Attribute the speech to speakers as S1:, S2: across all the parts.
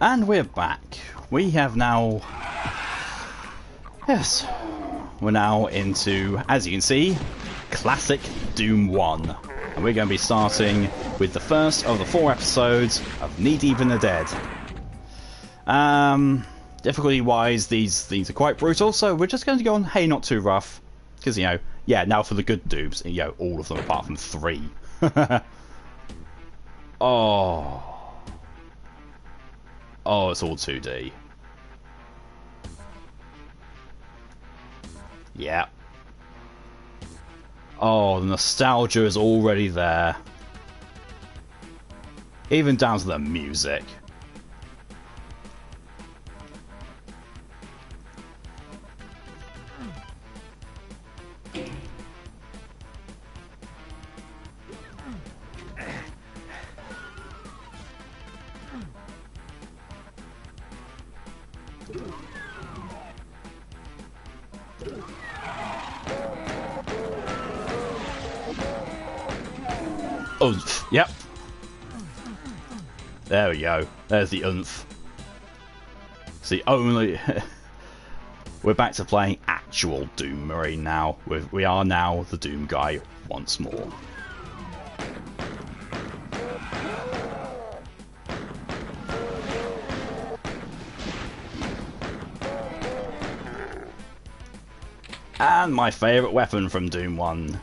S1: And we're back. We have now... Yes. We're now into, as you can see, Classic Doom 1. And we're going to be starting with the first of the 4 episodes of Knee Deep in the Dead. Difficulty-wise, these things are quite brutal, so we're just going to go on, hey, not too rough. Because, you know, yeah, now for the good Dooms. You know, all of them apart from 3. Oh, it's all 2D. Yeah. Oh, the nostalgia is already there. Even down to the music. Oomph. Yep. There we go. There's the oomph. See, only... We're back to playing actual Doom Marine now. We are now the Doom guy once more. And my favourite weapon from Doom 1.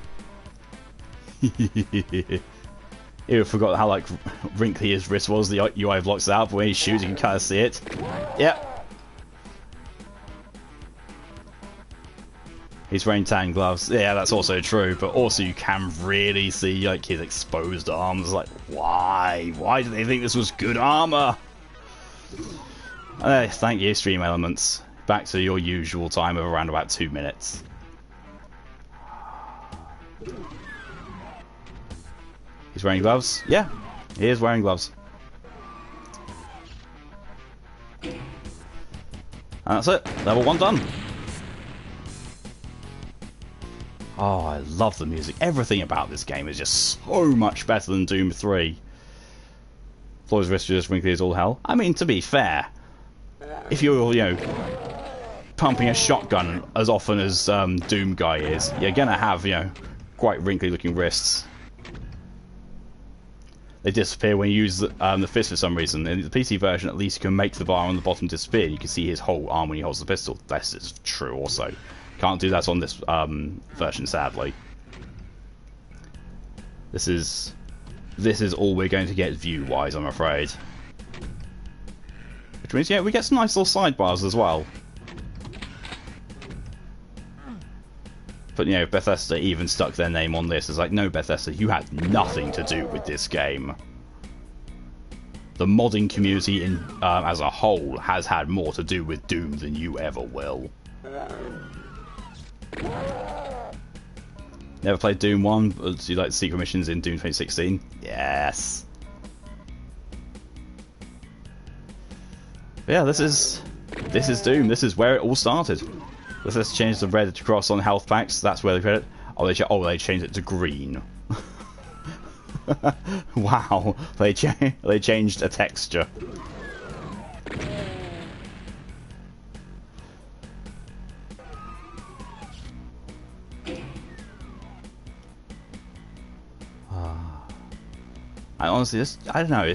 S1: You forgot how like wrinkly his wrist was. The UI blocks it out, but when he shoots you can kind of see it. Yep. He's wearing tan gloves. Yeah, that's also true, but also you can really see like his exposed arms. Like, why? Why did they think this was good armor? Thank you, Stream Elements. Back to your usual time of around about 2 minutes. He's wearing gloves? Yeah, he is wearing gloves. And that's it. Level 1 done. Oh, I love the music. Everything about this game is just so much better than Doom 3. Floyd's wrist just wrinkly as all hell. I mean, to be fair, if you're, you know, pumping a shotgun as often as Doom Guy is, you're gonna have, you know, quite wrinkly looking wrists. They disappear when you use the fist for some reason. In the PC version, at least you can make the bar on the bottom disappear. You can see his whole arm when he holds the pistol. This is true also. Can't do that on this version, sadly. This is all we're going to get view-wise, I'm afraid. Which means, yeah, we get some nice little sidebars as well. But, you know, Bethesda even stuck their name on this. It's like, no, Bethesda, you had nothing to do with this game. The modding community in as a whole has had more to do with Doom than you ever will. Never played Doom 1, but do you like the secret missions in Doom 2016? Yes. But yeah, this is Doom. This is where it all started. Let's change the red cross on health packs. That's where they put it. Oh, they changed it to green. Wow, they changed a texture. I honestly I don't know.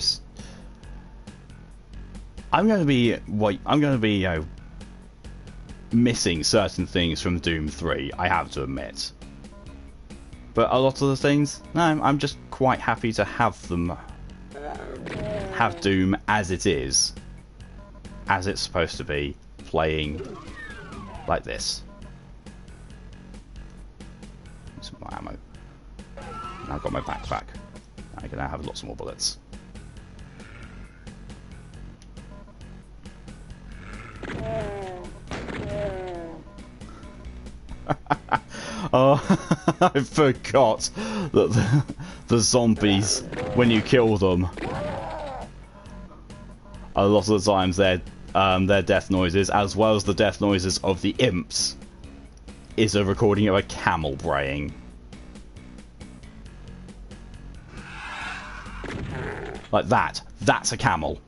S1: I'm going to be you know, missing certain things from Doom 3, I have to admit. But a lot of the things, no, I'm just quite happy to have them, have Doom as it is, as it's supposed to be, playing like this. Some more ammo. And I've got my backpack. I can now have lots more bullets. Oh, I forgot that the zombies, when you kill them, a lot of the times their death noises, as well as the death noises of the imps, is a recording of a camel braying. Like that. That's a camel.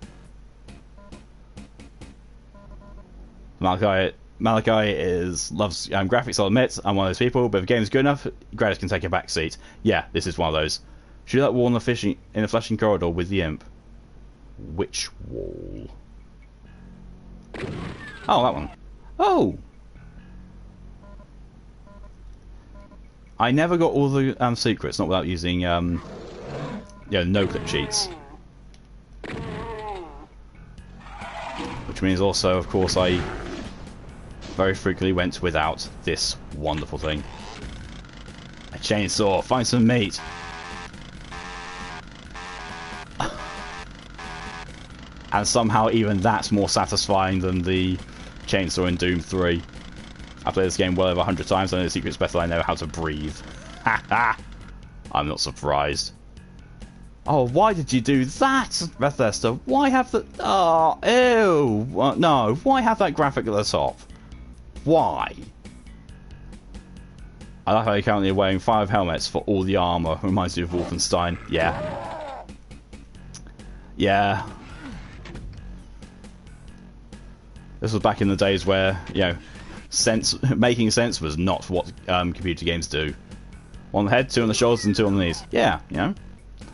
S1: Malachi loves graphics, I'll admit. I'm one of those people, but if the game's good enough, graphics can take a back seat. Yeah, this is one of those. Shoot that wall in the flashing corridor with the imp. Which wall? Oh, that one. Oh! I never got all the secrets, not without using no-clip cheats. Which means also, of course, I very frequently went without this wonderful thing. A chainsaw, find some meat. And somehow even that's more satisfying than the chainsaw in Doom 3. I played this game well over 100 times, I know the secret's better than I know how to breathe. I'm not surprised. Oh, why did you do that, Bethesda? Why have the... Oh, ew. No, why have that graphic at the top? Why? I like how you're currently wearing 5 helmets for all the armor. Reminds me of Wolfenstein. Yeah. Yeah. This was back in the days where, making sense was not what computer games do. 1 on the head, 2 on the shoulders, and 2 on the knees. Yeah,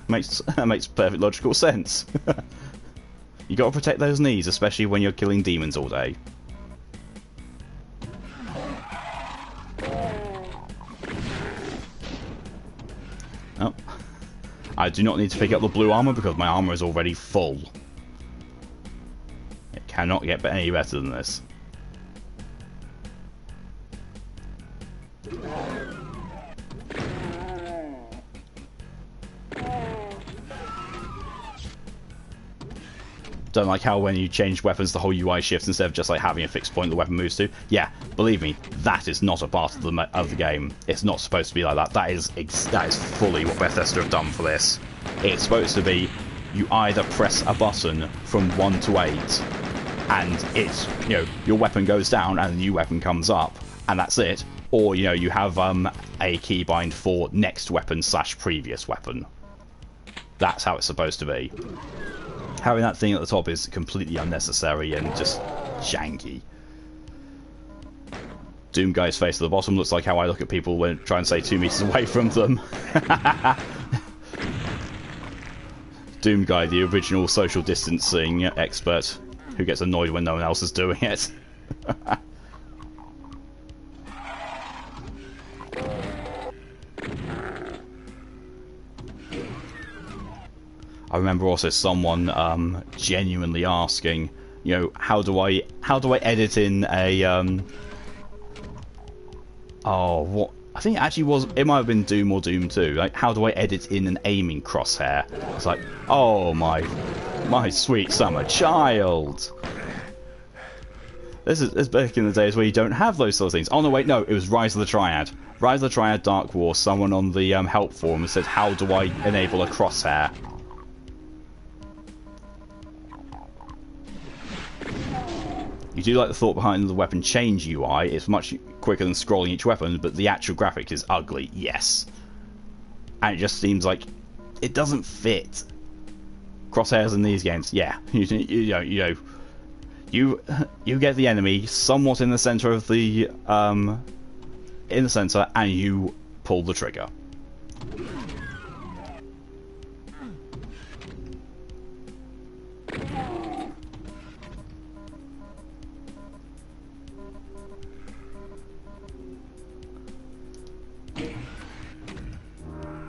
S1: makes perfect logical sense. You gotta protect those knees, especially when you're killing demons all day. Oh. I do not need to pick up the blue armor because my armor is already full. It cannot get any better than this. Don't like how when you change weapons the whole UI shifts instead of just like having a fixed point the weapon moves to. Yeah, believe me, that is not a part of the game. It's not supposed to be like that. That is fully what Bethesda have done for this. It's supposed to be you either press a button from 1 to 8 and it's your weapon goes down and a new weapon comes up and that's it, or you have a keybind for next weapon / previous weapon. That's how it's supposed to be. Having that thing at the top is completely unnecessary and just janky. Doom Guy's face at the bottom looks like how I look at people when try and stay 2 meters away from them. Doom Guy, the original social distancing expert, who gets annoyed when no one else is doing it. I remember also someone genuinely asking, how do I edit in a what I think it actually it might have been Doom or Doom 2. Like, how do I edit in an aiming crosshair? It's like, oh my sweet summer child. This is back in the days where you don't have those sort of things. Oh no, wait, no, it was Rise of the Triad. Rise of the Triad Dark War. Someone on the help forum said, how do I enable a crosshair? You do like the thought behind the weapon change UI. It's much quicker than scrolling each weapon, but the actual graphic is ugly, yes. And it just seems like it doesn't fit. Crosshairs in these games, yeah. You get the enemy somewhat in the center of the and you pull the trigger.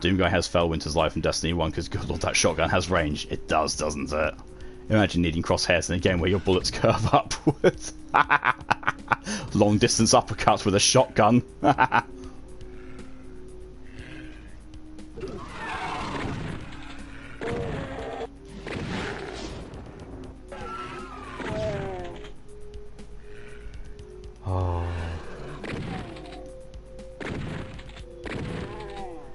S1: Doom Guy has Felwinter's life in Destiny 1 because, good lord, that shotgun has range. It does, doesn't it? Imagine needing crosshairs in a game where your bullets curve upwards. Long distance uppercuts with a shotgun.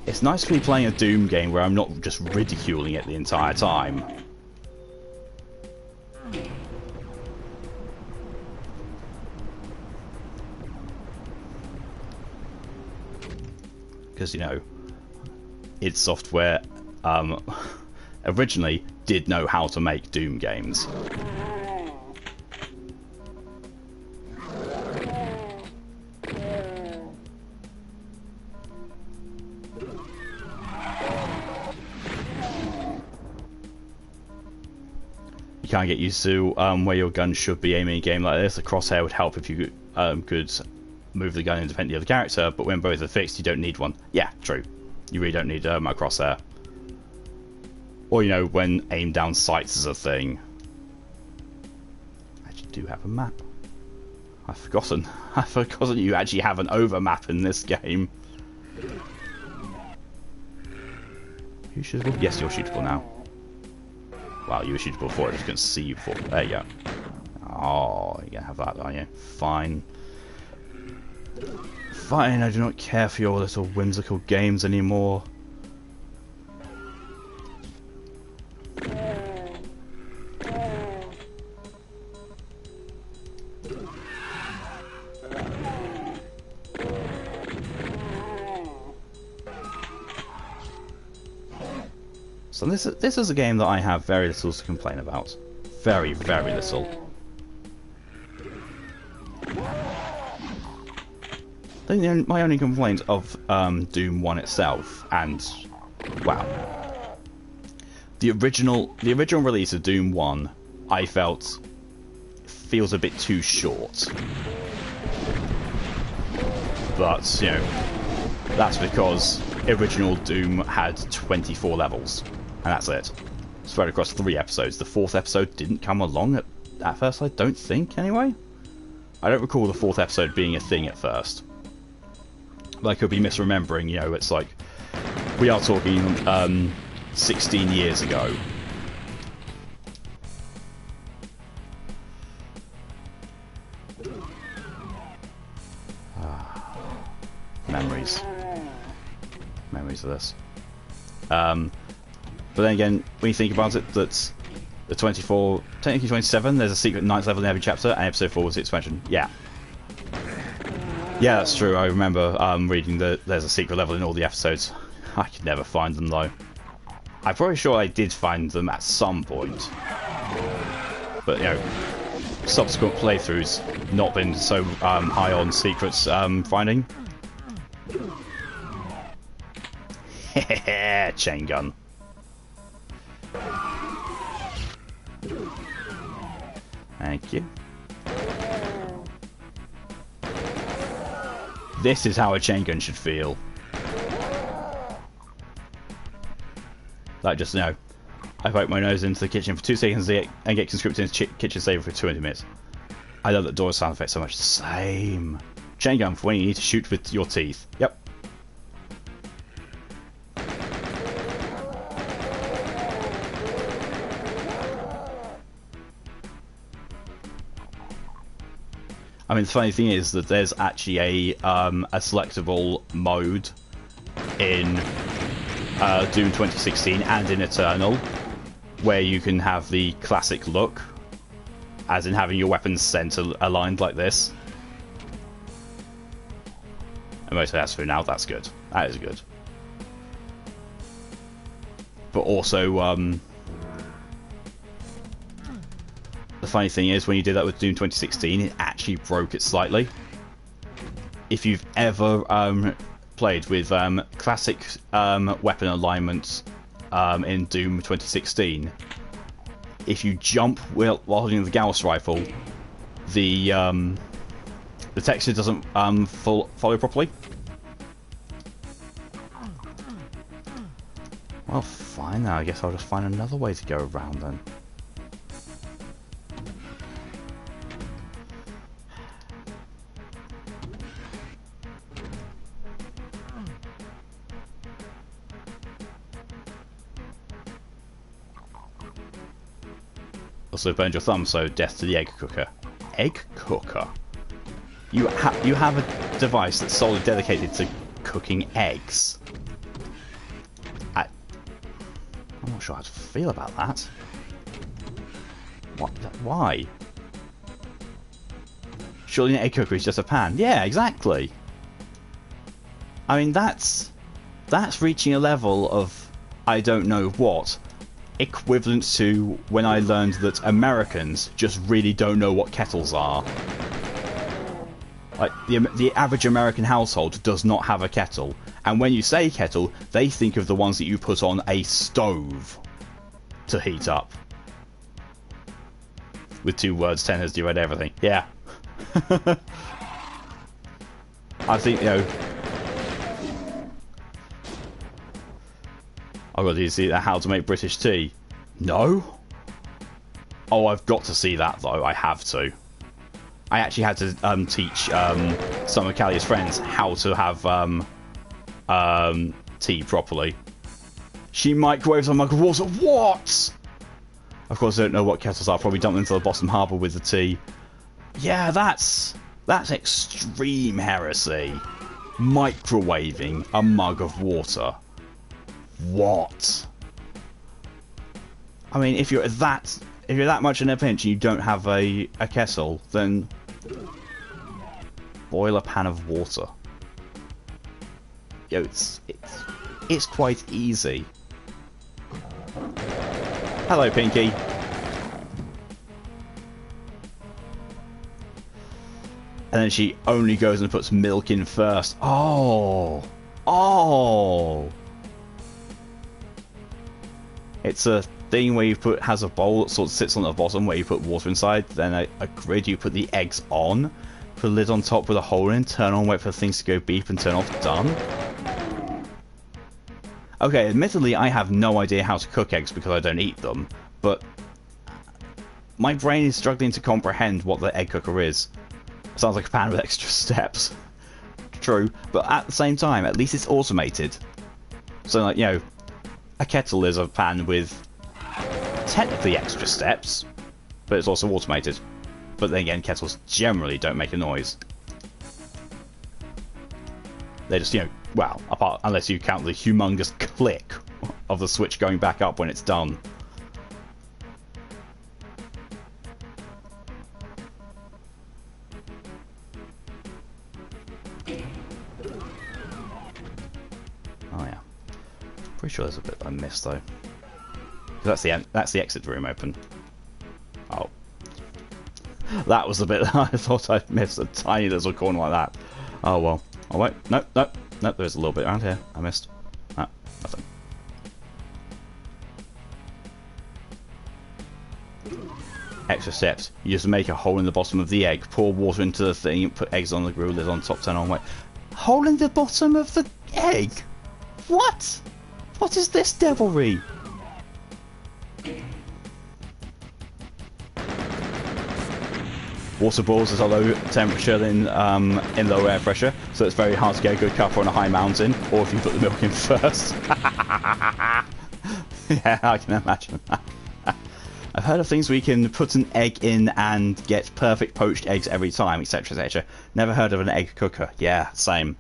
S1: It's nice to be playing a Doom game where I'm not just ridiculing it the entire time. Because, id Software originally did know how to make Doom games. can't get used to where your gun should be aiming in a game like this. The crosshair would help if you could move the gun independently of the character, but when both are fixed, you don't need one. Yeah, true. You really don't need a crosshair. Or, you know, when aim down sights is a thing. I actually do have a map. I've forgotten. I've forgotten you actually have an overmap in this game. You shootable? Yes, you're shootable now. Wow, you were shootable before, I just couldn't see you before. There you go. Oh, you're gonna have that, are you? Fine. Fine, I do not care for your little whimsical games anymore. So this is a game that I have very little to complain about. Very, very little. I think my only complaint of Doom 1 itself, and wow, the original release of Doom 1, I felt feels a bit too short. But you know, that's because original Doom had 24 levels. And that's it. Spread across 3 episodes. The 4th episode didn't come along at first, I don't think, anyway. I don't recall the 4th episode being a thing at first. But I could be misremembering, you know, it's like... We are talking 16 years ago. Memories. Memories of this. But then again, when you think about it, that the 24, technically 27, there's a secret 9th level in every chapter, and episode 4 was the expansion. Yeah. Yeah, that's true. I remember reading that there's a secret level in all the episodes. I could never find them, though. I'm pretty sure I did find them at some point. But, you know, subsequent playthroughs not been so high on secrets finding. Hehehe, chain gun. Thank you. This is how a chain gun should feel. Like, just, you know, I poke my nose into the kitchen for 2 seconds and get conscripted into kitchen saver for 20 minutes. I love that door sound effect so much. Same. Chain gun for when you need to shoot with your teeth. Yep. I mean, the funny thing is that there's actually a selectable mode in Doom 2016 and in Eternal where you can have the classic look, as in having your weapons center aligned like this. And most of that's through now. That's good. That is good. But also, the funny thing is, when you did that with Doom 2016, it actually broke it slightly. If you've ever played with classic weapon alignment in Doom 2016, if you jump while holding the Gauss rifle, the texture doesn't follow properly. Well, fine now. I guess I'll just find another way to go around then. Also burned your thumb, so death to the egg cooker. Egg cooker? You have a device that's solely dedicated to cooking eggs. I'm not sure how to feel about that. What? Why? Surely an egg cooker is just a pan. Yeah, exactly. I mean, that's reaching a level of I don't know what, equivalent to when I learned that Americans just really don't know what kettles are. Like, the average American household does not have a kettle, and when you say kettle, they think of the ones that you put on a stove to heat up. with 2 words, 10 has read everything. Yeah. I think, you know... I've got to see how to make British tea. No? Oh, I've got to see that, though. I have to. I actually had to teach some of Callie's friends how to have tea properly. She microwaves on mug of water. What? Of course, I don't know what kettles are. Probably dump them into the bottom harbour with the tea. Yeah, that's extreme heresy. Microwaving a mug of water. What? I mean, if you're that much in a pinch and you don't have a kettle, then boil a pan of water. Yo, it's quite easy. Hello, Pinky. And then she only goes and puts milk in first. Oh! Oh! It's a thing where you has a bowl that sort of sits on the bottom where you put water inside, then a grid you put the eggs on, put a lid on top with a hole in, turn on, wait for things to go beep and turn off, done. Okay, admittedly I have no idea how to cook eggs because I don't eat them, but my brain is struggling to comprehend what the egg cooker is. Sounds like a pan with extra steps. True, but at the same time, at least it's automated. So, like, you know, a kettle is a pan with technically extra steps, but it's also automated. But then again, kettles generally don't make a noise. They just, you know, well, apart unless you count the humongous click of the switch going back up when it's done. Oh yeah, pretty sure there's a bit I missed though. That's the exit room open. Oh, that was the bit that I thought I'd missed, a tiny little corner like that. Oh well. Oh wait, nope, there's a little bit around here I missed. Ah, nothing. Extra steps. You just make a hole in the bottom of the egg, pour water into the thing, put eggs on the grill, lid on top, turn on, wait. Hole in the bottom of the egg? What? What is this devilry? Water boils at a low temperature in low air pressure, so it's very hard to get a good cuppa on a high mountain, or if you put the milk in first. Yeah, I can imagine that. I've heard of things where you can put an egg in and get perfect poached eggs every time, etc, etc. Never heard of an egg cooker. Yeah, same.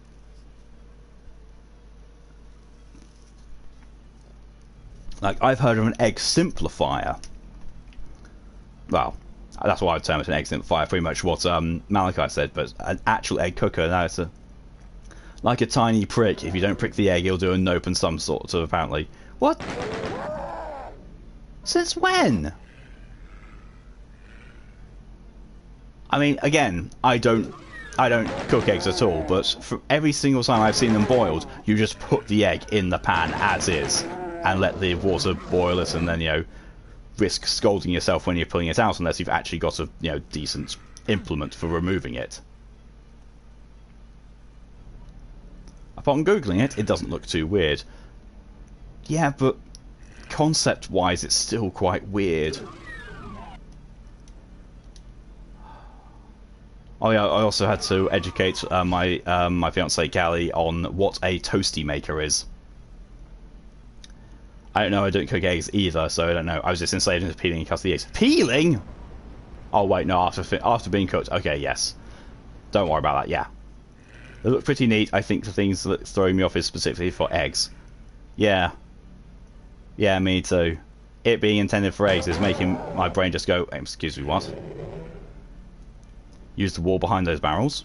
S1: Like, I've heard of an egg simplifier. Well, that's why I term it an egg simplifier, pretty much what Malachi said, but an actual egg cooker, no, it's like a tiny prick. If you don't prick the egg, it'll do a nope and some sort of, apparently. What? Since when? I mean, again, I don't cook eggs at all, but for every single time I've seen them boiled, you just put the egg in the pan as is, and let the water boil it, and then, you know, risk scalding yourself when you're pulling it out unless you've actually got a, you know, decent implement for removing it. Upon googling it, it doesn't look too weird. Yeah, but concept-wise, it's still quite weird. Oh yeah, I also had to educate my fiancée Callie on what a toasty maker is. I don't know, I don't cook eggs either, so I don't know. I was just enslaved into peeling and cutting the eggs. Peeling?! Oh wait, no, after being cooked. Okay, yes. Don't worry about that, yeah. They look pretty neat. I think the things that's throwing me off is specifically for eggs. Yeah. Yeah, me too. It being intended for eggs is making my brain just go, excuse me, what? Use the wall behind those barrels.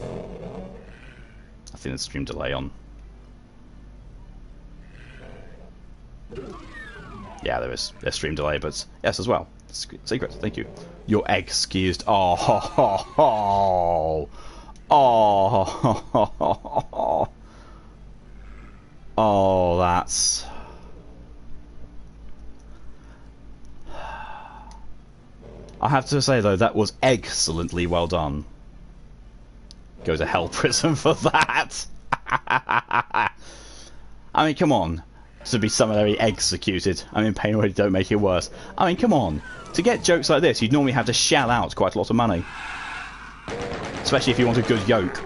S1: I think there's stream delay on. Yeah, there is. There's stream delay, but yes, as well. Secret, thank you. Your egg excused. Oh, ho, ho, ho. Oh, ho, ho, ho, ho. Oh, that's... I have to say though, that was excellently well done. Go to hell prison for that. I mean, come on. To be summarily executed. I mean, pain already don't make it worse. I mean, come on. To get jokes like this, you'd normally have to shell out quite a lot of money. Especially if you want a good yoke.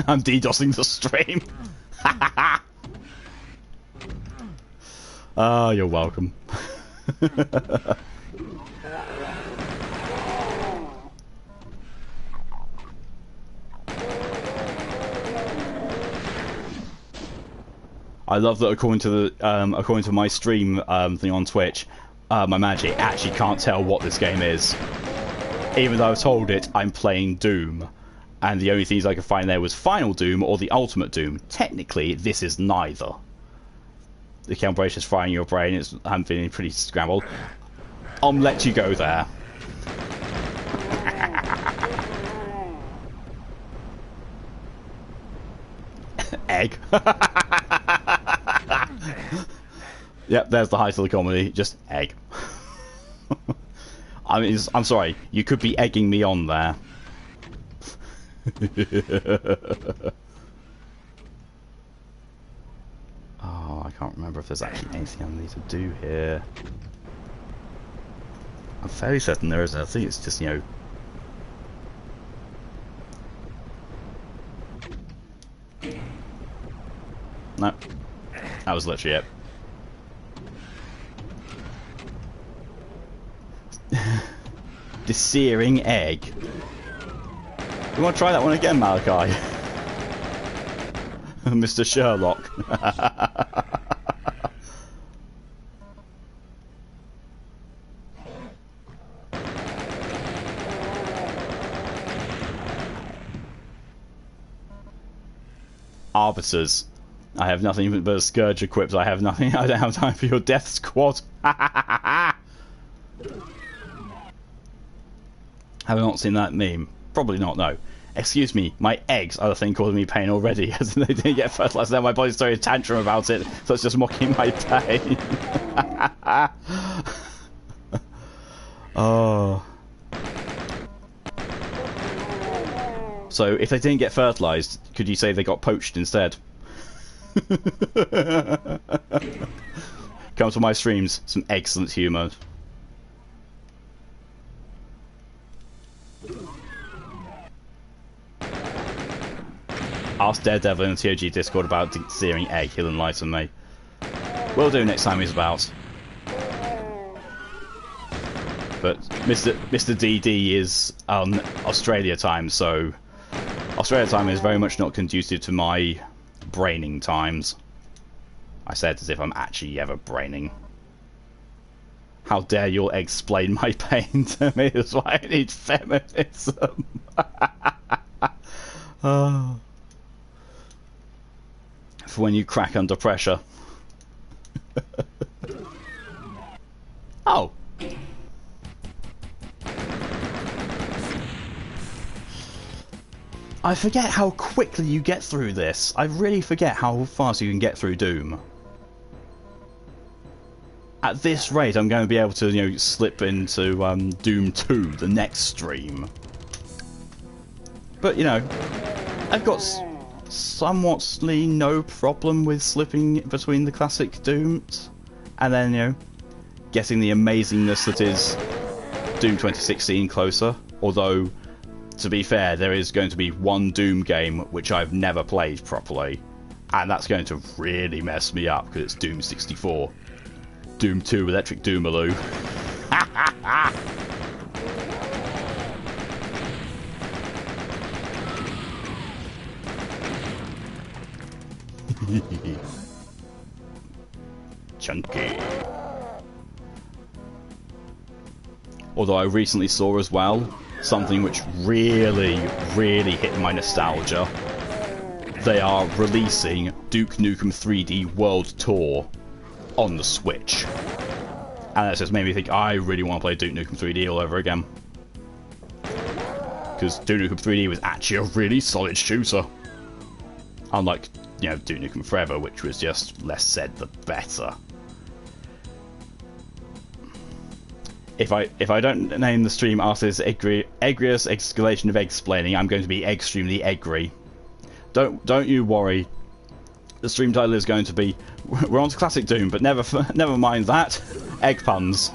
S1: I'm DDoSing the stream. Oh, you're welcome. I love that according to my stream thing on Twitch, my manager actually can't tell what this game is. Even though I've told it I'm playing Doom. And the only things I could find there was Final Doom or the Ultimate Doom. Technically, this is neither. The calibration is frying your brain. I'm feeling pretty scrambled. I'll let you go there. Egg. Yep, there's the height of the comedy. Just egg. I mean, I'm sorry. You could be egging me on there. Oh, I can't remember if there's actually anything I need to do here. I'm fairly certain there isn't. I think it's just, you know... No. That was literally it. The searing egg. You want to try that one again, Malachi? Mr. Sherlock. Arbiters. I have nothing but a scourge equipped. I have nothing. I don't have time for your death squad. Have I not seen that meme? Probably not, no. Excuse me, my eggs are the thing causing me pain already, as they didn't get fertilized. Now my body's throwing a tantrum about it, so it's just mocking my pain. Oh. So, if they didn't get fertilized, could you say they got poached instead? Come to my streams, some excellent humour. Ask Daredevil in the TOG Discord about the searing egg. He'll enlighten me. Will do next time he's about. But Mr. DD is on Australia time, so Australia time is very much not conducive to my braining times. I said as if I'm actually ever braining. How dare you explain my pain to me? That's why I need feminism. Oh. For when you crack under pressure. Oh. I forget how quickly you get through this. I really forget how fast you can get through Doom. At this rate, I'm going to be able to, you know, slip into Doom 2, the next stream. But, you know, I've got somewhatly no problem with slipping between the classic Dooms, and then, you know, getting the amazingness that is Doom 2016 closer. Although, to be fair, there is going to be one Doom game which I've never played properly, and that's going to really mess me up because it's Doom 64. Doom 2 Electric Doomaloo. Chunky. Although I recently saw as well something which really hit my nostalgia. They are releasing Duke Nukem 3D World Tour on the Switch. And that just made me think I really want to play Duke Nukem 3D all over again. because Duke Nukem 3D was actually a really solid shooter. Unlike, you know, Duke Nukem Forever, which was just less said the better. If I don't name the stream after this egregious escalation of egg-splaining, I'm going to be extremely eggery. Don't you worry. The stream title is going to be we're on to classic Doom, but never mind that. Egg puns.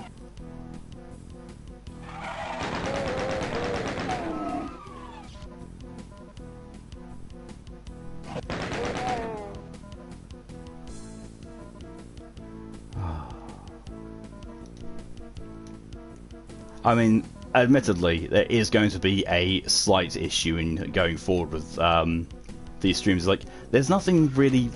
S1: I mean, admittedly, there is going to be a slight issue in going forward with these streams. Like, there's nothing really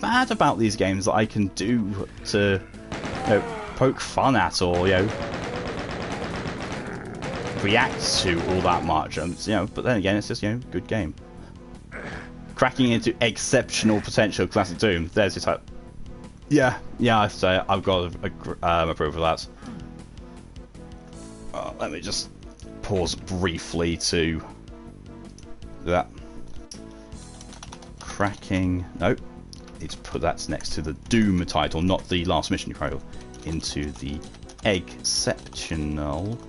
S1: bad about these games that I can do to, you know, poke fun at or, you know, react to all that much. And, you know, but then again, it's just, you know, good game. Cracking into exceptional potential classic Doom. There's your type. Yeah, I say I've got to approve of that. Let me just pause briefly to do that. Cracking. Nope. Need to put that next to the Doom title, not the last mission title. Into the exceptional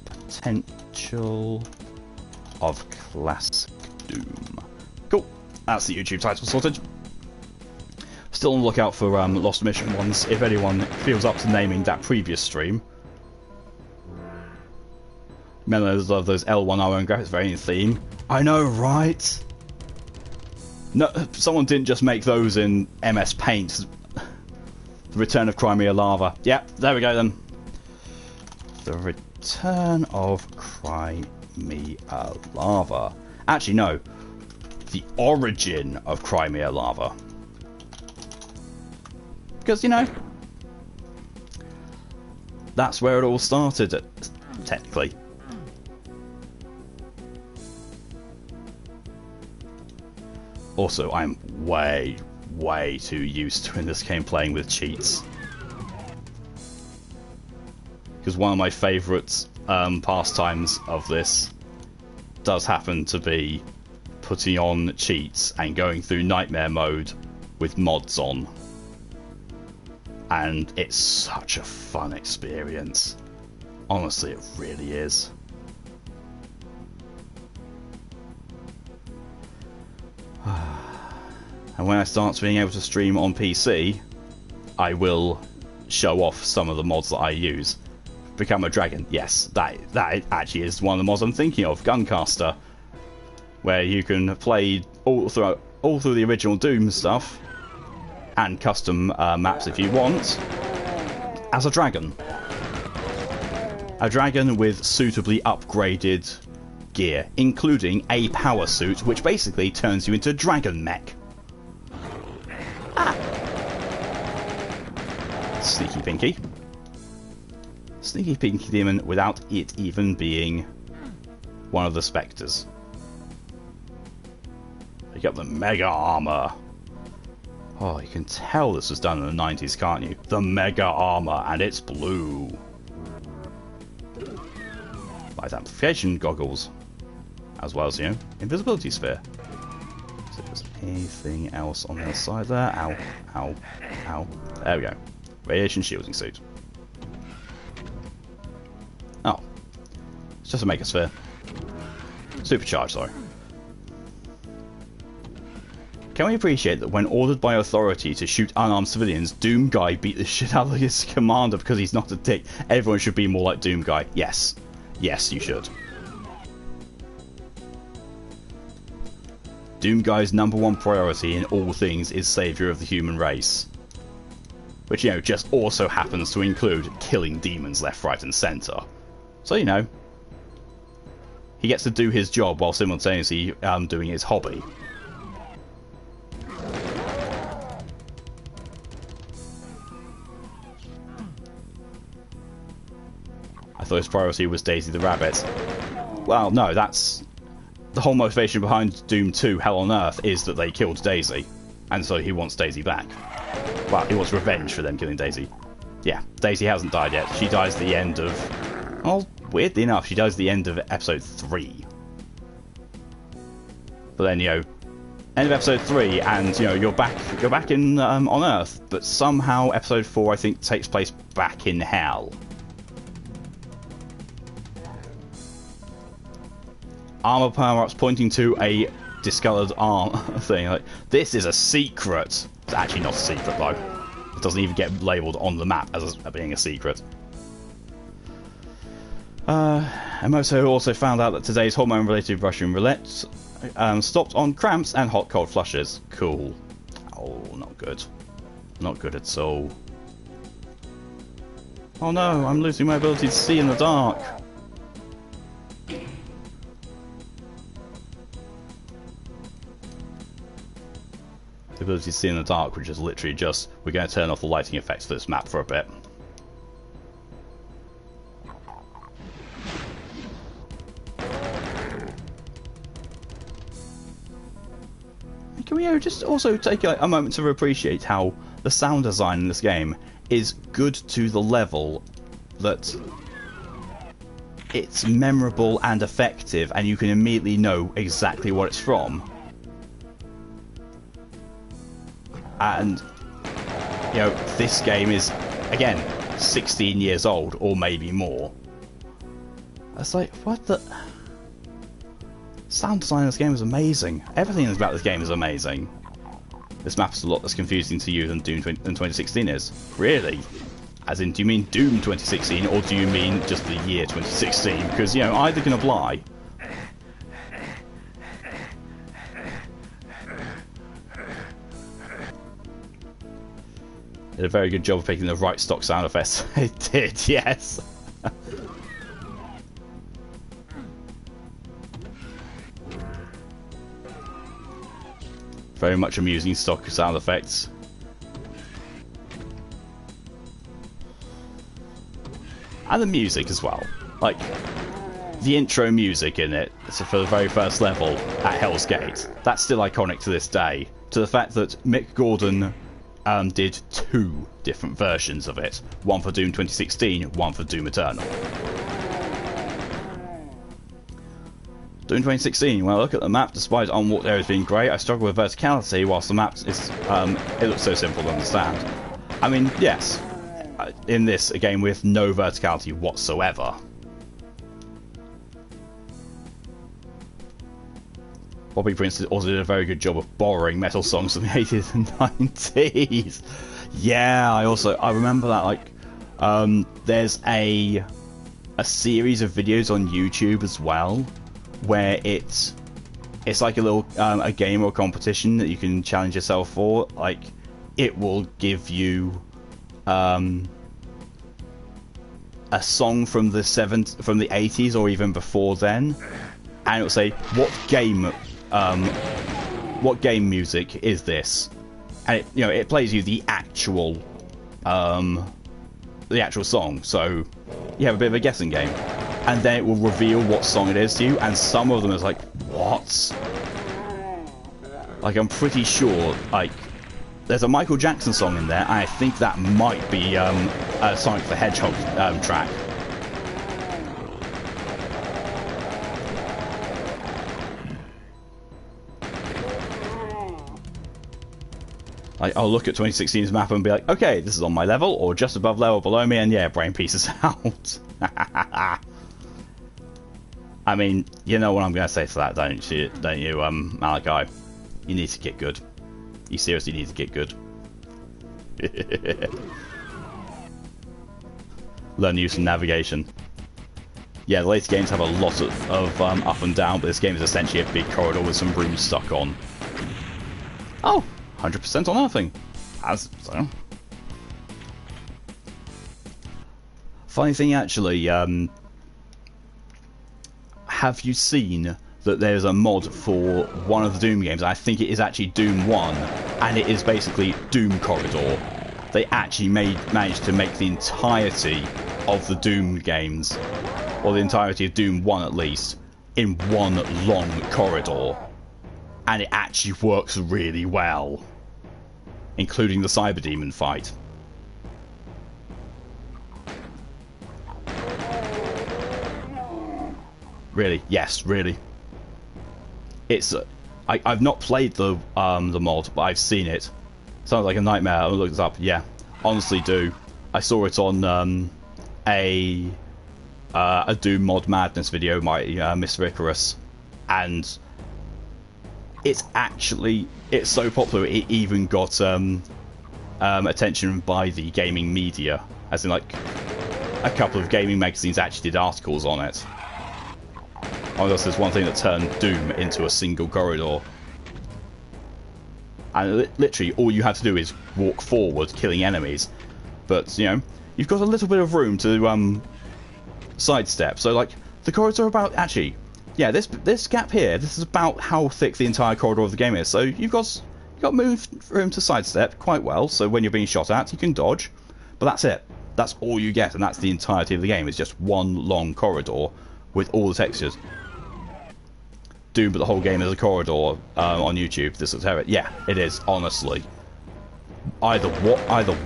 S1: potential of classic Doom. Cool. That's the YouTube title sorted. Still on the lookout for lost mission ones. If anyone feels up to naming that previous stream. Members of those L1R1 graphics, very in theme. I know, right? No, someone didn't just make those in MS Paint. The Return of Crimea Lava. Yep, there we go then. The Return of Crimea Lava. Actually, no. The origin of Crimea Lava. Because, you know, that's where it all started, technically. Also, I'm way too used to in this game playing with cheats. Because one of my favourite pastimes of this does happen to be putting on cheats and going through nightmare mode with mods on. And it's such a fun experience. Honestly, it really is. And when I start being able to stream on PC, I will show off some of the mods that I use. Become a Dragon. Yes, that actually is one of the mods I'm thinking of. Guncaster, where you can play all through the original Doom stuff and custom maps if you want as a dragon. A dragon with suitably upgraded gear, including a power suit, which basically turns you into a dragon mech. Sneaky Pinky. Sneaky Pinky Demon without it even being one of the Spectres. You got the Mega Armor. Oh, you can tell this was done in the 90s, can't you? The Mega Armor, and it's blue. Light Amplification Goggles. As well as, you know, Invisibility Sphere. So if there's anything else on the other side there. Ow, ow, ow. There we go. Radiation shielding suit. Oh. It's just a Mega Sphere. Supercharged, sorry. Can we appreciate that when ordered by authority to shoot unarmed civilians, Doom Guy beat the shit out of his commander because he's not a dick? Everyone should be more like Doom Guy. Yes. Yes, you should. Doom Guy's #1 priority in all things is saviour of the human race. Which, you know, just also happens to include killing demons left, right and centre. So, you know, he gets to do his job while simultaneously doing his hobby. I thought his priority was Daisy the Rabbit. Well, no, that's... The whole motivation behind Doom 2 Hell on Earth is that they killed Daisy. And so he wants Daisy back. Well, he wants revenge for them killing Daisy. Yeah, Daisy hasn't died yet. She dies at the end of... Well, weirdly enough, she does the end of episode 3. But then, you know, end of episode 3, and you know, you're back in on Earth. But somehow episode 4, I think, takes place back in Hell. Armor power-ups pointing to a discoloured arm thing. Like, this is a secret. It's actually not a secret though. It doesn't even get labelled on the map as being a secret. Emoto also found out that today's hormone-related Russian roulette stopped on cramps and hot-cold flushes. Cool. Oh, not good. Not good at all. Oh no, I'm losing my ability to see in the dark. The ability to see in the dark, which is literally just, we're going to turn off the lighting effects for this map for a bit. Can we just also take a moment to appreciate how the sound design in this game is good to the level that it's memorable and effective, and you can immediately know exactly what it's from. And, you know, this game is, again, 16 years old, or maybe more. It's like, what the... Sound design in this game is amazing. Everything about this game is amazing. This map is a lot less confusing to you than Doom than 2016 is. Really? As in, do you mean Doom 2016, or do you mean just the year 2016? Because, you know, either can apply. Did a very good job of picking the right stock sound effects. It did, yes. Very much amusing stock sound effects. And the music as well. Like, the intro music in it, so for the very first level at Hell's Gate, that's still iconic to this day. To the fact that Mick Gordon did 2 different versions of it. One for Doom 2016, one for Doom Eternal. Doom 2016, when I look at the map, despite unwalked areas being great, I struggle with verticality, whilst the map is, it looks so simple to understand. I mean, yes, in this, a game with no verticality whatsoever. Bobby Prince also did a very good job of borrowing metal songs from the 80s and 90s. Yeah, I remember that, like, there's a series of videos on YouTube as well, where it's like a little a game or competition that you can challenge yourself for. Like, it will give you a song from the 80s or even before then, and it will say what game music is this, and it, you know, it plays you the actual song, so you have a bit of a guessing game. And then it will reveal what song it is to you, and some of them is like, what? Like, I'm pretty sure, like, there's a Michael Jackson song in there, and I think that might be a Sonic the Hedgehog track. Like, I'll look at 2016's map and be like, okay, this is on my level, or just above level below me, and yeah, brain pieces out. I mean, you know what I'm going to say to that, don't you, Malachi? You need to get good. You seriously need to get good. Learn use of navigation. Yeah, the later games have a lot of up and down, but this game is essentially a big corridor with some rooms stuck on. Oh, 100% on nothing. As so. Funny thing, actually, have you seen that there's a mod for one of the Doom games? I think it is actually Doom 1, and it is basically Doom Corridor. They actually managed to make the entirety of the Doom games, or the entirety of Doom 1 at least, in one long corridor. And it actually works really well, including the Cyber Demon fight. Really? Yes, really. It's I've not played the mod, but I've seen it. Sounds like a nightmare. I'll look this up. Yeah, honestly, do. I saw it on a Doom mod madness video by Mr. Icarus, and it's so popular it even got attention by the gaming media, as in like a couple of gaming magazines actually did articles on it. Oh, there's one thing that turned Doom into a single corridor. And literally all you have to do is walk forward, killing enemies. But, you know, you've got a little bit of room to sidestep. So, like, the corridors are about... Actually, yeah, this gap here, this is about how thick the entire corridor of the game is. So you've got room to sidestep quite well. So when you're being shot at, you can dodge. But that's it. That's all you get, and that's the entirety of the game. It's just one long corridor with all the textures. Doom, but the whole game is a corridor on YouTube. This is terrible. Yeah, it is, honestly. Either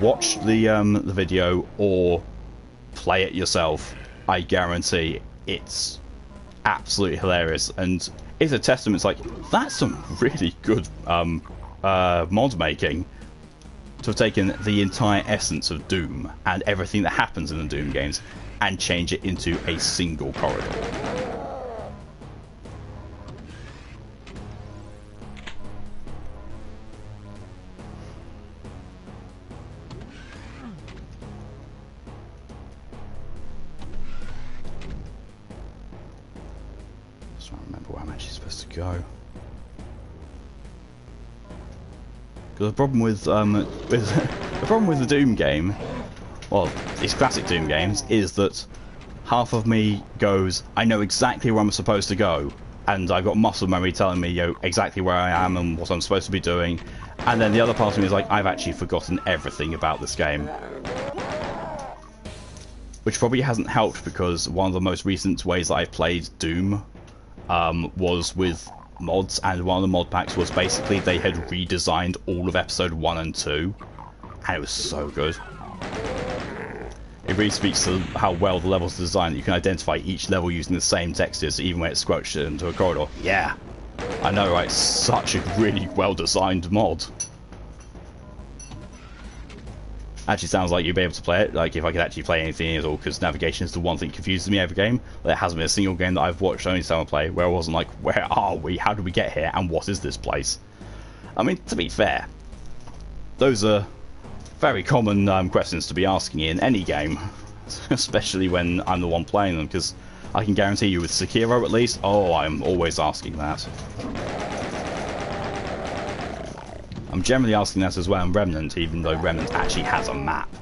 S1: watch the video or play it yourself. I guarantee it's absolutely hilarious, and it's a testament. It's like, that's some really good mod making to have taken the entire essence of Doom and everything that happens in the Doom games and change it into a single corridor. Go. Because the problem with the Doom game, well, these classic Doom games, is that half of me goes, I know exactly where I'm supposed to go, and I've got muscle memory telling me, you know, exactly where I am and what I'm supposed to be doing, and then the other part of me is like, I've actually forgotten everything about this game. Which probably hasn't helped, because one of the most recent ways that I've played Doom was with mods, and one of the mod packs was basically they had redesigned all of episode 1 and 2, and it was so good. It really speaks to how well the levels are designed. You can identify each level using the same textures, even when it's squelched into a corridor. Yeah, I know, right? Such a really well designed mod. Actually sounds like you'd be able to play it, like if I could actually play anything at all, because navigation is the one thing that confuses me every game. There hasn't been a single game that I've watched only someone play where I wasn't like, where are we, how did we get here, and what is this place? I mean, to be fair, those are very common questions to be asking in any game, especially when I'm the one playing them, because I can guarantee you with Sekiro at least, oh, I'm always asking that. I'm generally asking that as well in Remnant, even though Remnant actually has a map.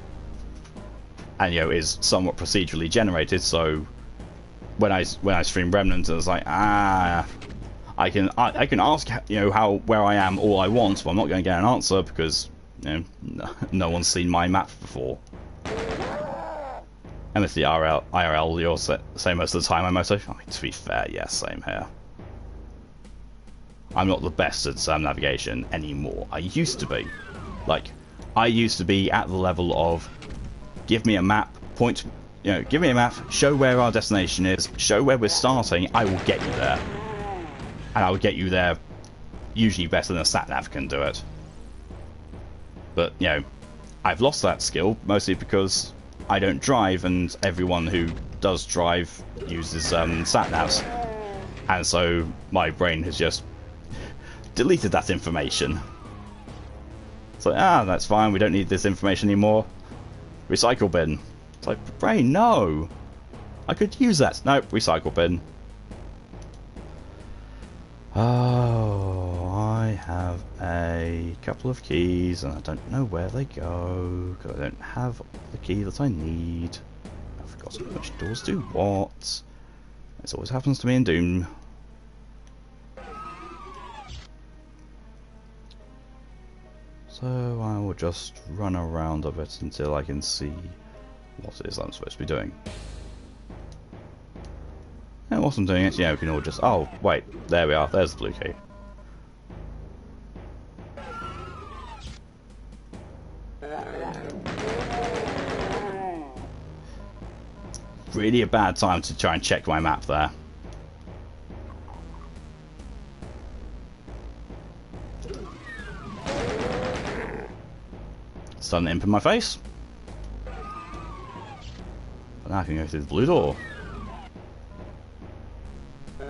S1: And, you know, is somewhat procedurally generated, so when I stream Remnant, I was like, I can ask, you know, where I am all I want, but I'm not going to get an answer because, you know, no one's seen my map before. And with the IRL, you're same most of the time, I might say. I mean, to be fair, yes, same here. I'm not the best at navigation anymore. I used to be. Like, I used to be at the level of, give me a map, give me a map, show where our destination is, show where we're starting, I will get you there. And I will get you there usually better than a sat-nav can do it. But, you know, I've lost that skill, mostly because I don't drive, and everyone who does drive uses sat-navs. And so my brain has just deleted that information. It's like, that's fine, we don't need this information anymore. Recycle bin. It's like, brain, no! I could use that. Nope, recycle bin. Oh, I have a couple of keys and I don't know where they go because I don't have the key that I need. I've forgotten which doors do what. This always happens to me in Doom. So I will just run around a bit until I can see what it is I'm supposed to be doing. And whilst I'm doing it, yeah, we can all just... Oh, wait, there we are, there's the blue key. Really a bad time to try and check my map there. sudden imp in my face. But now I can go through the blue door. I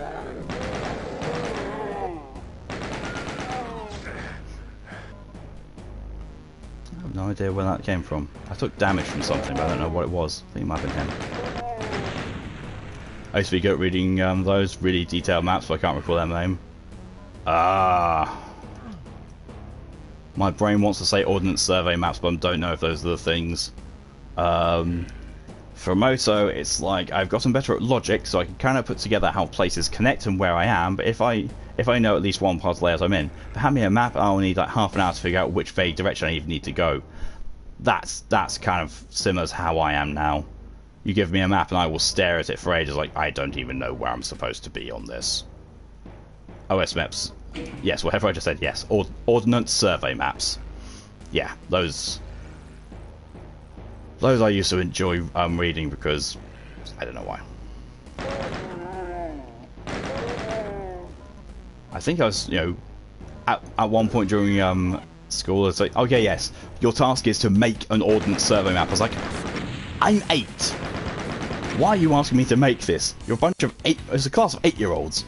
S1: have no idea where that came from. I took damage from something, but I don't know what it was. I think it might have been him. I used to be good at reading those really detailed maps, but I can't recall their name. Ah. My brain wants to say Ordnance Survey maps, but I don't know if those are the things. For Moto, it's like I've gotten better at logic, so I can kind of put together how places connect and where I am. But if I know at least one part of the layout I'm in, but hand me a map, I'll need like half an hour to figure out which vague direction I even need to go. That's kind of similar to how I am now. You give me a map and I will stare at it for ages, like I don't even know where I'm supposed to be on this. OS maps. Yes, whatever I just said, yes. Ordnance Survey maps. Yeah, those I used to enjoy reading because I don't know why. I think I was, at one point during school, it's like, okay, yes, your task is to make an Ordnance Survey map. I was like, I'm 8. Why are you asking me to make this? You're a bunch of 8. It's a class of 8-year-olds.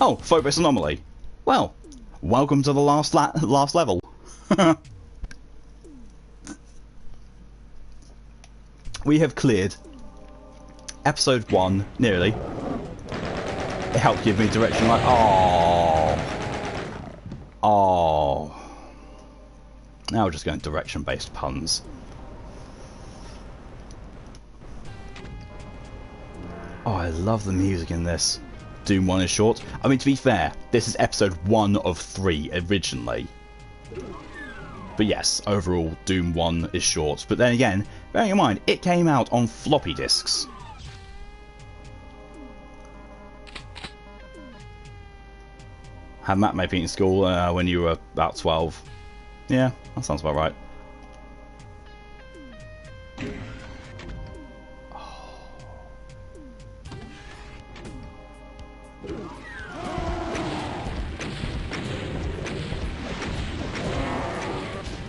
S1: Oh, Phobos Anomaly. Well, welcome to the last level. We have cleared episode 1, nearly. It helped give me direction, like, oh. Now we're just going direction-based puns. Oh, I love the music in this. Doom 1 is short. I mean, to be fair, this is episode 1 of 3 originally. But yes, overall, Doom 1 is short. But then again, bearing in mind, it came out on floppy disks. Had map mapping in school when you were about 12. Yeah, that sounds about right.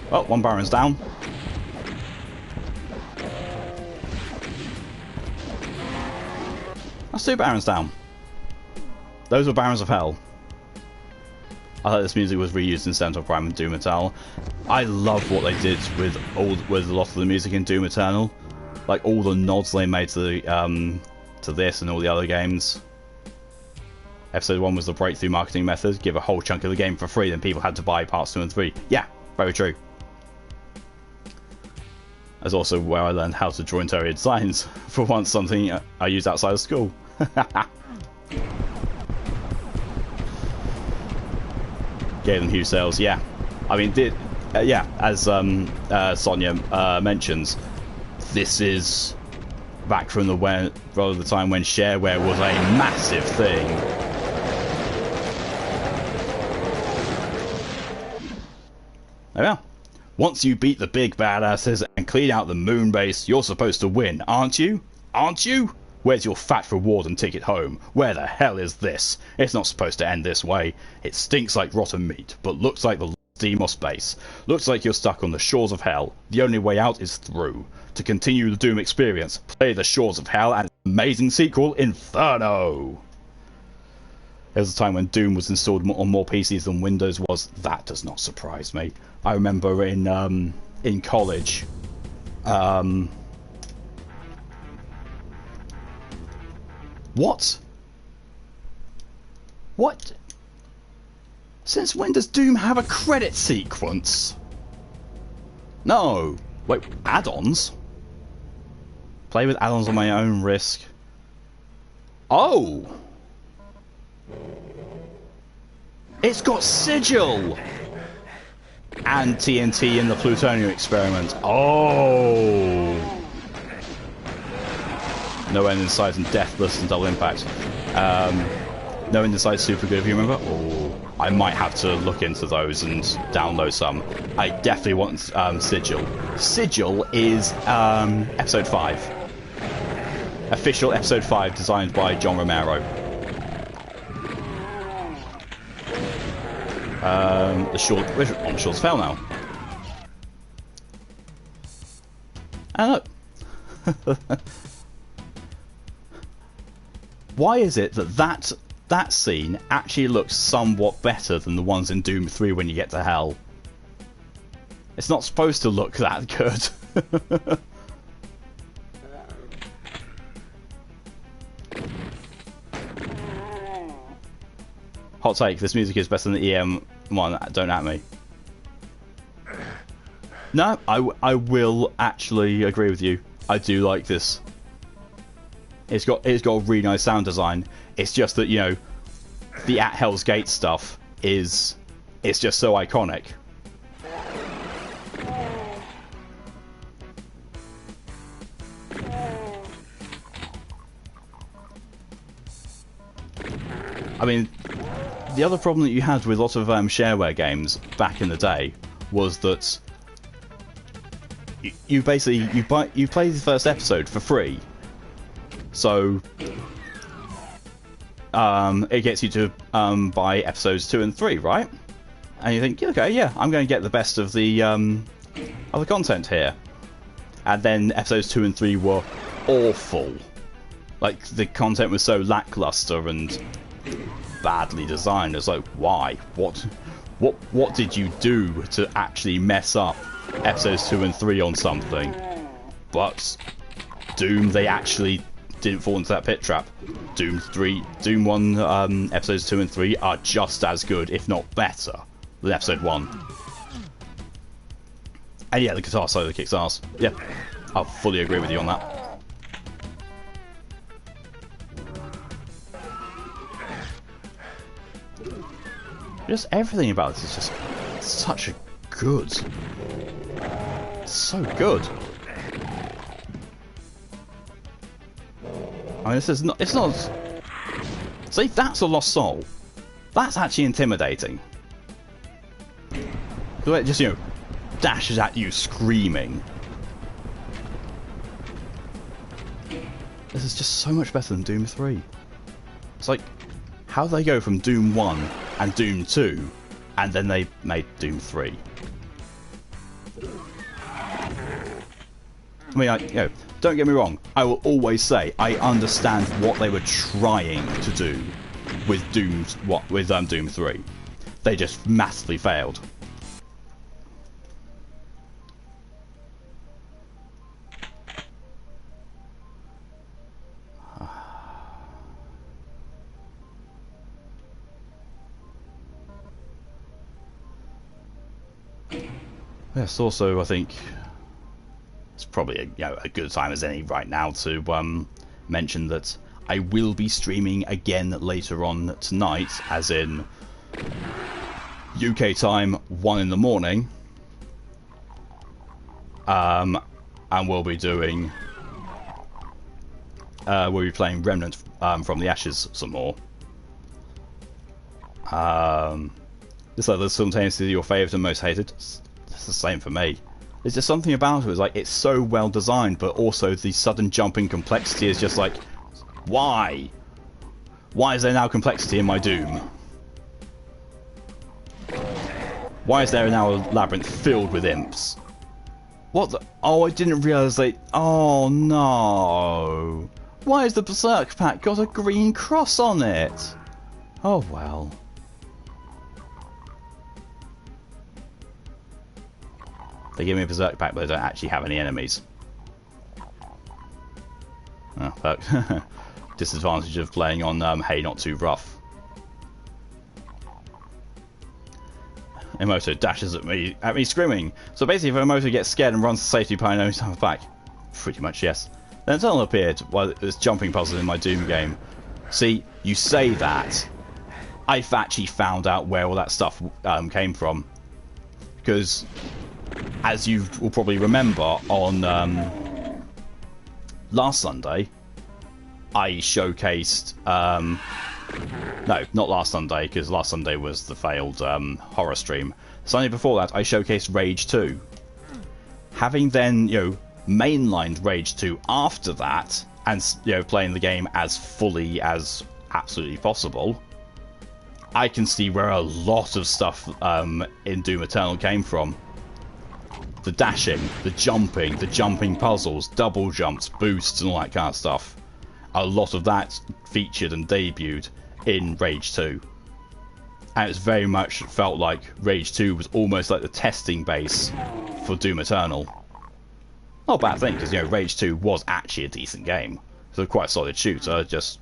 S1: Well, one Baron's down. That's 2 Barons down. Those were Barons of Hell. I thought this music was reused in Central Prime and Doom Eternal. I love what they did with a lot of the music in Doom Eternal. Like all the nods they made to the to this and all the other games. Episode 1 was the breakthrough marketing method. Give a whole chunk of the game for free, then people had to buy parts 2 and 3. Yeah, very true. That's also where I learned how to draw interior designs. For once, something I used outside of school. Gave them huge sales, yeah. I mean, yeah, as Sonia mentions, this is back from the time when shareware was a massive thing. There we are. Once you beat the big badasses and clean out the moon base, you're supposed to win, aren't you? Aren't you? Where's your fat reward and ticket home? Where the hell is this? It's not supposed to end this way. It stinks like rotten meat, but looks like the Demos base. Looks like you're stuck on the shores of hell. The only way out is through. To continue the Doom experience, play the Shores of Hell and its amazing sequel, Inferno! There was a time when Doom was installed on more PCs than Windows was. That does not surprise me. I remember in college, What? Since when does Doom have a credit sequence? No. Wait, add-ons? Play with add-ons on my own risk. Oh! It's got Sigil! And TNT in the plutonium experiment. Oh! No End in Sight and Deathless and Double Impact. No End in Sight super good if you remember. Oh, I might have to look into those and download some. I definitely want Sigil. Sigil is episode 5. Official episode 5 designed by John Romero. The short, we're on Shores Fell now. And look, why is it that scene actually looks somewhat better than the ones in Doom 3 when you get to hell? It's not supposed to look that good. Hot take, this music is better than the EM one, don't at me. No, I will actually agree with you. I do like this. It's got a really nice sound design. It's just that, you know, the At Hell's Gate stuff it's just so iconic. I mean, the other problem that you had with a lot of shareware games back in the day was that you play the first episode for free, so it gets you to buy episodes 2 and 3, right? And you think, okay, yeah, I'm going to get the best of the content here. And then episodes 2 and 3 were awful. Like, the content was so lackluster and badly designed. It's like, why? What did you do to actually mess up episodes 2 and 3 on something? But Doom, they actually didn't fall into that pit trap. Doom 1 episodes 2 and 3 are just as good, if not better, than episode 1. And yeah, the guitar solo kicks ass. Yeah, I'll fully agree with you on that. Just everything about this is just such a good. So good. I mean, it's not. See, that's a lost soul. That's actually intimidating. It just, you know, dashes at you screaming. This is just so much better than Doom 3. It's like, how do they go from Doom 1 and Doom 2, and then they made Doom 3? I mean, you know, don't get me wrong, I will always say I understand what they were trying to do with Doom 3. They just massively failed. Yes, also I think it's probably a good time as any right now to mention that I will be streaming again later on tonight, as in UK time 1 in the morning, and we'll be doing we'll be playing Remnant from the Ashes some more. This other simultaneously your favourite and most hated. It's the same for me. There's just something about it. It's like, it's so well designed, but also the sudden jump in complexity is just like, why? Why is there now complexity in my Doom? Why is there now a labyrinth filled with imps? What the? Oh, I didn't realise they. Oh no! Why has the Berserk pack got a green cross on it? Oh well. They give me a Berserk pack, but they don't actually have any enemies. Oh, fuck. Disadvantage of playing on Hey Not Too Rough. Emoto dashes at me screaming. So basically, if Emoto gets scared and runs to safety behind enemies back, pretty much yes. Then Eternal appeared while there's jumping puzzles in my Doom game. See, you say that. I've actually found out where all that stuff came from, because, as you will probably remember, on last Sunday, I showcased... no, not last Sunday, because last Sunday was the failed horror stream. Sunday before that, I showcased Rage 2. Having then, mainlined Rage 2 after that, and, playing the game as fully as absolutely possible, I can see where a lot of stuff in Doom Eternal came from. the dashing, the jumping puzzles, double jumps, boosts and all that kind of stuff. A lot of that featured and debuted in Rage 2. And it's very much felt like Rage 2 was almost like the testing base for Doom Eternal. Not a bad thing, because, you know, Rage 2 was actually a decent game. It's a quite solid shooter, just...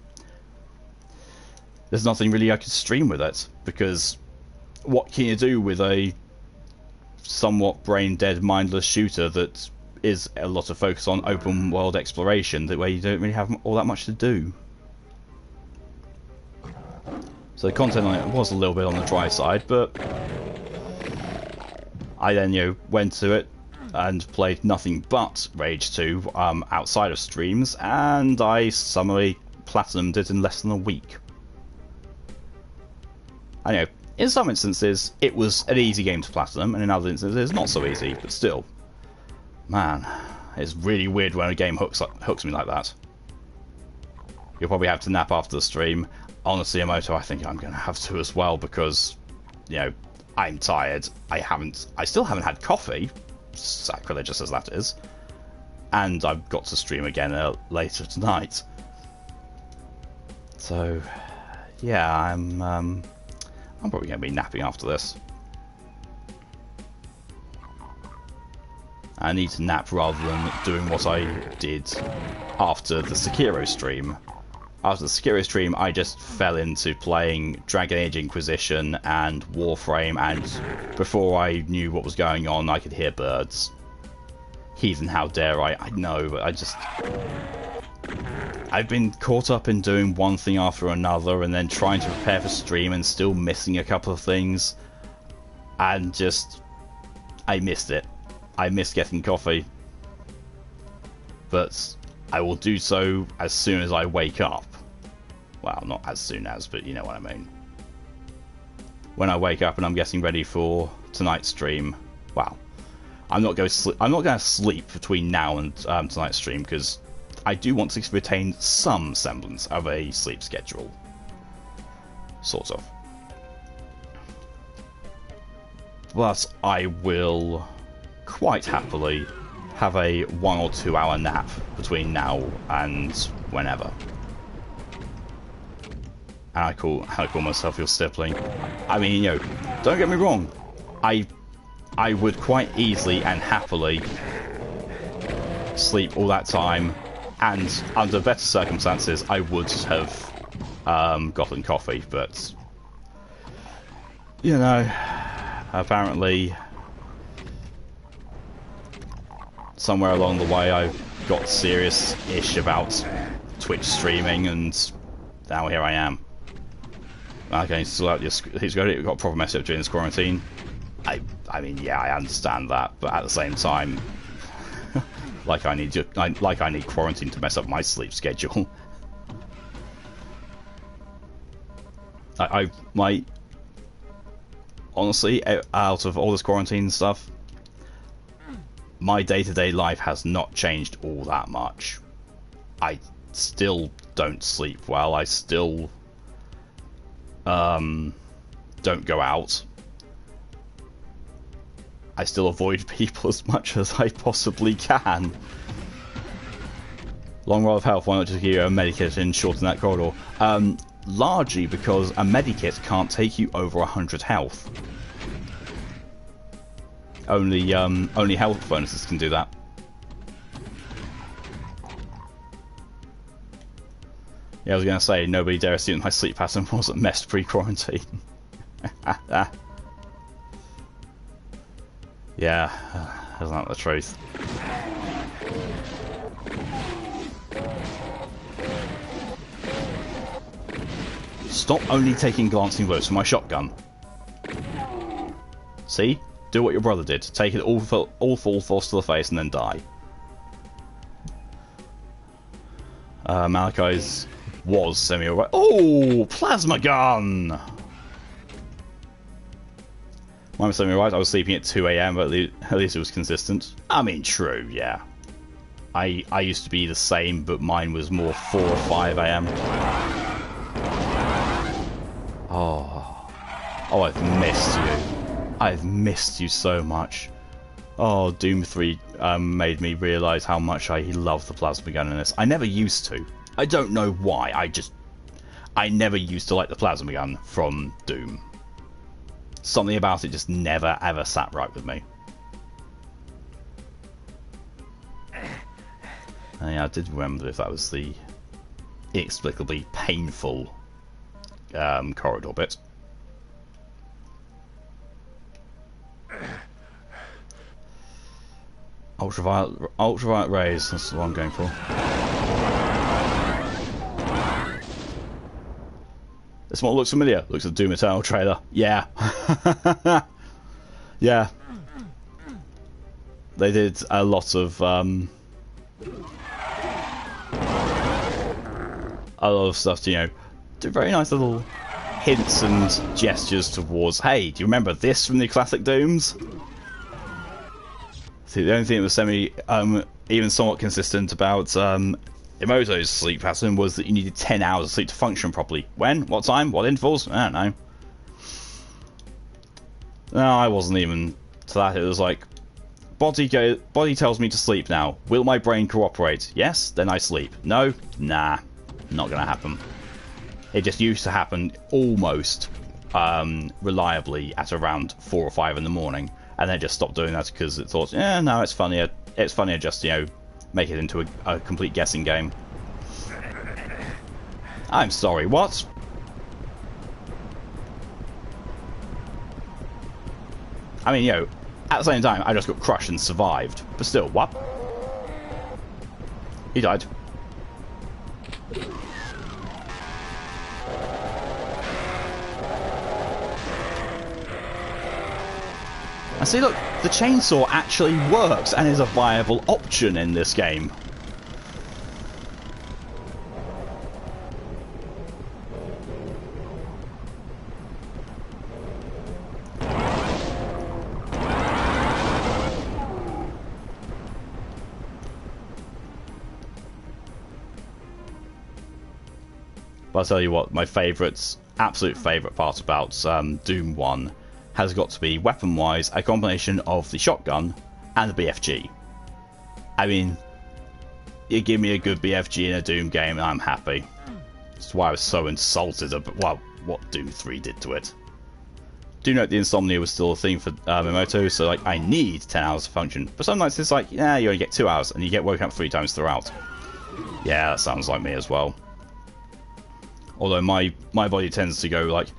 S1: there's nothing really I could stream with it, because what can you do with a somewhat brain-dead, mindless shooter that is a lot of focus on open-world exploration, that where you don't really have all that much to do? So the content on it was a little bit on the dry side, but I then, you know, went to it and played nothing but Rage 2 outside of streams, and I summarily platinumed it in less than a week. I know, in some instances it was an easy game to platinum, and in other instances not so easy, but still, man, it's really weird when a game hooks me like that. You'll probably have to nap after the stream. Honestly, Emoto, I think I'm going to have to as well, because, you know, I'm tired. I still haven't had coffee, sacrilegious as that is, and I've got to stream again later tonight. So, yeah, I'm probably going to be napping after this. I need to nap rather than doing what I did after the Sekiro stream. After the Sekiro stream, I just fell into playing Dragon Age Inquisition and Warframe, and before I knew what was going on, I could hear birds. Heathen, how dare I? I know, but I've been caught up in doing one thing after another, and then trying to prepare for stream and still missing a couple of things. And just... I missed it. I missed getting coffee. But I will do so as soon as I wake up. Well, not as soon as, but you know what I mean. When I wake up and I'm getting ready for tonight's stream, well, I'm not going to sleep between now and tonight's stream, because I do want to retain some semblance of a sleep schedule. Sort of. But I will quite happily have a 1 or 2 hour nap between now and whenever. And I call myself your sibling. I mean, you know, don't get me wrong. I would quite easily and happily sleep all that time, and under better circumstances, I would have gotten coffee. But you know, apparently, somewhere along the way, I got serious-ish about Twitch streaming, and now here I am. Okay, so he's got a proper mess up during this quarantine. I mean, yeah, I understand that, but at the same time, like I need quarantine to mess up my sleep schedule. Honestly, out of all this quarantine stuff, my day-to-day life has not changed all that much. I still don't sleep well. I still don't go out. I still avoid people as much as I possibly can. Long roll of health, why not just give you a medikit and shorten that corridor? Largely because a medikit can't take you over 100 health. Only health bonuses can do that. Yeah, I was going to say, nobody dare assume my sleep pattern wasn't messed pre-quarantine. Yeah, isn't that the truth? Stop only taking glancing blows from my shotgun. See? Do what your brother did. Take it all full force to the face and then die. Malachi's was semi-alright. Oh! Plasma gun! Mine was semi-alright. I was sleeping at 2 AM, but at least it was consistent. I mean, true, yeah. I used to be the same, but mine was more 4 or 5 AM. Oh, I've missed you. I've missed you so much. Oh, Doom 3 made me realise how much I love the plasma gun in this. I never used to. I don't know why. I never used to like the plasma gun from Doom. Something about it just never ever sat right with me. And yeah, I did remember if that was the inexplicably painful corridor bit. Ultraviolet rays, that's what I'm going for. This one looks familiar. Looks at the Doom Eternal trailer. Yeah. Yeah. They did a lot of stuff to, you know, do very nice little hints and gestures towards, hey, do you remember this from the classic Dooms? See, the only thing that was even somewhat consistent about Emoto's sleep pattern was that you needed 10 hours of sleep to function properly. When? What time? What intervals? I don't know. No, I wasn't even to that. It was like, body tells me to sleep now. Will my brain cooperate? Yes, then I sleep. No? Nah. Not gonna happen. It just used to happen almost reliably at around 4 or 5 in the morning. And then just stopped doing that because it thought, yeah, no, it's funnier. It's funnier just, you know, make it into a complete guessing game. I'm sorry, what? I mean, you know, at the same time, I just got crushed and survived. But still, what? He died. And see, look, the chainsaw actually works and is a viable option in this game. But I'll tell you what, my absolute favourite part about Doom 1 has got to be, weapon-wise, a combination of the shotgun and the BFG. I mean, you give me a good BFG in a Doom game and I'm happy. That's why I was so insulted about, well, what Doom 3 did to it. Do note the insomnia was still a thing for Emoto, so like I need 10 hours of function. But some nights it's like, yeah, you only get 2 hours and you get woken up 3 times throughout. Yeah, that sounds like me as well. Although my body tends to go like,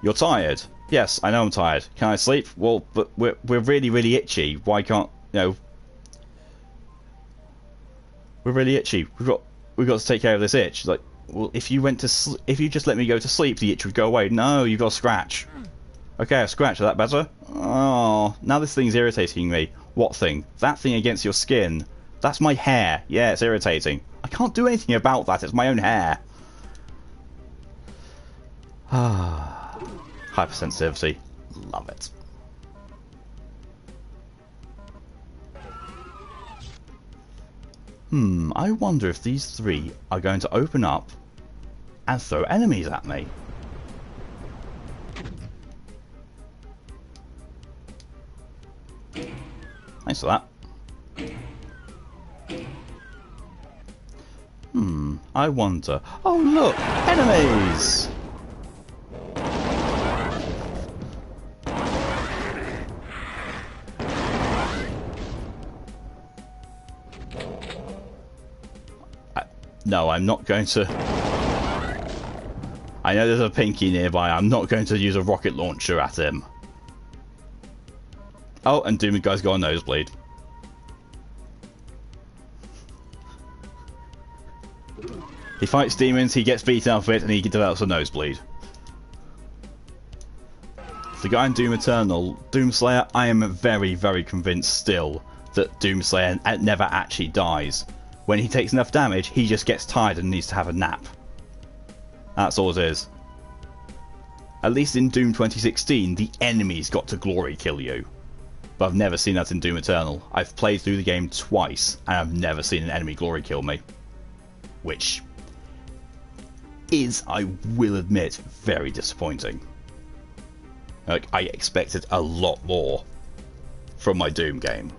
S1: you're tired. Yes, I know I'm tired. Can I sleep? Well, but we're really, really itchy. Why can't, you know? We're really itchy. We've got to take care of this itch. Like, well, if you just let me go to sleep, the itch would go away. No, you've got to scratch. Okay, I've scratched. Is that better? Oh, now this thing's irritating me. What thing? That thing against your skin. That's my hair. Yeah, it's irritating. I can't do anything about that. It's my own hair. Ah. Hypersensitivity. Love it. I wonder if these 3 are going to open up and throw enemies at me. Thanks for that. I wonder. Oh look! Enemies! No, I'm not going to... I know there's a Pinky nearby. I'm not going to use a rocket launcher at him. Oh, and Doom guy's got a nosebleed. He fights demons, he gets beaten up with it, and he develops a nosebleed. The guy in Doom Eternal, Doomslayer, I am very, very convinced still that Doomslayer never actually dies. When he takes enough damage, he just gets tired and needs to have a nap. That's all it is. At least in Doom 2016, the enemies got to glory kill you. But I've never seen that in Doom Eternal. I've played through the game twice, and I've never seen an enemy glory kill me. Which is, I will admit, very disappointing. Like, I expected a lot more from my Doom game.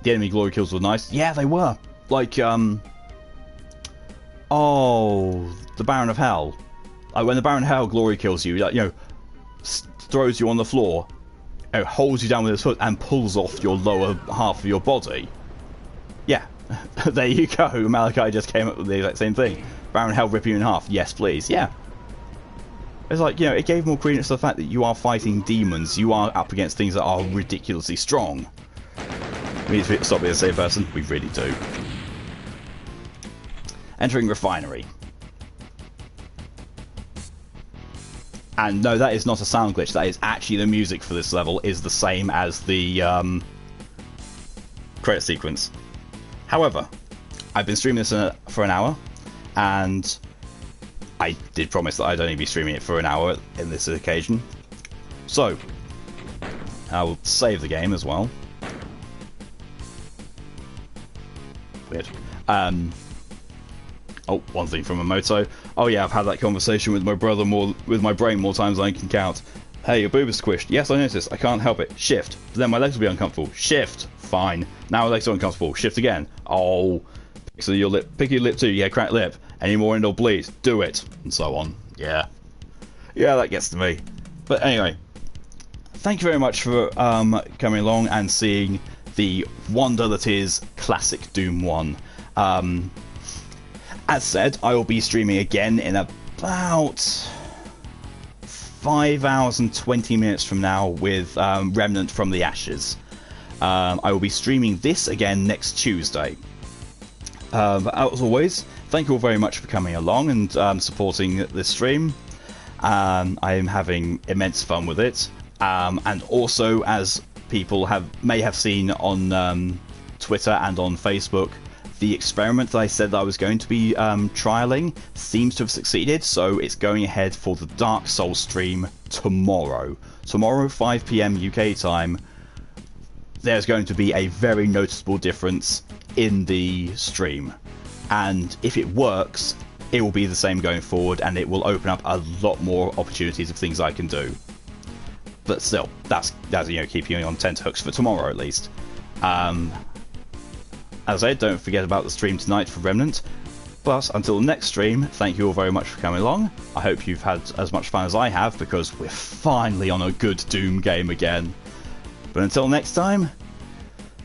S1: the enemy glory kills were nice. Yeah, they were. Like, oh, the Baron of Hell. Like, when the Baron of Hell glory kills you, like, you know, throws you on the floor, you know, holds you down with his foot, and pulls off your lower half of your body. Yeah, there you go. Malachi just came up with the exact same thing. Baron of Hell ripping you in half. Yes, please. Yeah. It's like, you know, it gave more credence to the fact that you are fighting demons. You are up against things that are ridiculously strong. We need to stop being a safe person. We really do. Entering refinery. And no, that is not a sound glitch. That is actually the music for this level is the same as the credit sequence. However, I've been streaming this for an hour, and I did promise that I'd only be streaming it for an hour in this occasion. So, I'll save the game as well. Weird. Oh, one thing from a moto. Oh yeah, I've had that conversation with my brother with my brain more times than I can count. Hey, your boob is squished. Yes, I noticed. I can't help it. Shift. But then my legs will be uncomfortable. Shift. Fine. Now my legs are uncomfortable. Shift again. Oh. So your lip. Pick your lip too. Yeah, cracked lip. Any more and it'll bleed. Do it. And so on. Yeah. Yeah, that gets to me. But anyway. Thank you very much for coming along and seeing the wonder that is classic Doom 1. As said, I will be streaming again in about 5 hours and 20 minutes from now with Remnant from the Ashes. I will be streaming this again next Tuesday. As always, thank you all very much for coming along and supporting this stream. I am having immense fun with it. And also, as people may have seen on Twitter and on Facebook, the experiment that I said that I was going to be trialing seems to have succeeded, so it's going ahead for the Dark Souls stream tomorrow. Tomorrow, 5 PM UK time, there's going to be a very noticeable difference in the stream. And if it works, it will be the same going forward, and it will open up a lot more opportunities of things I can do. But still, that's you know, keeping me on tenterhooks for tomorrow at least. As I said, don't forget about the stream tonight for Remnant. But until the next stream, thank you all very much for coming along. I hope you've had as much fun as I have, because we're finally on a good Doom game again. But until next time,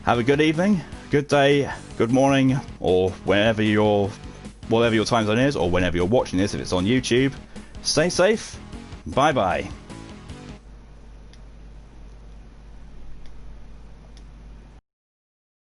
S1: have a good evening, good day, good morning, or whatever your time zone is, or whenever you're watching this if it's on YouTube. Stay safe. Bye bye.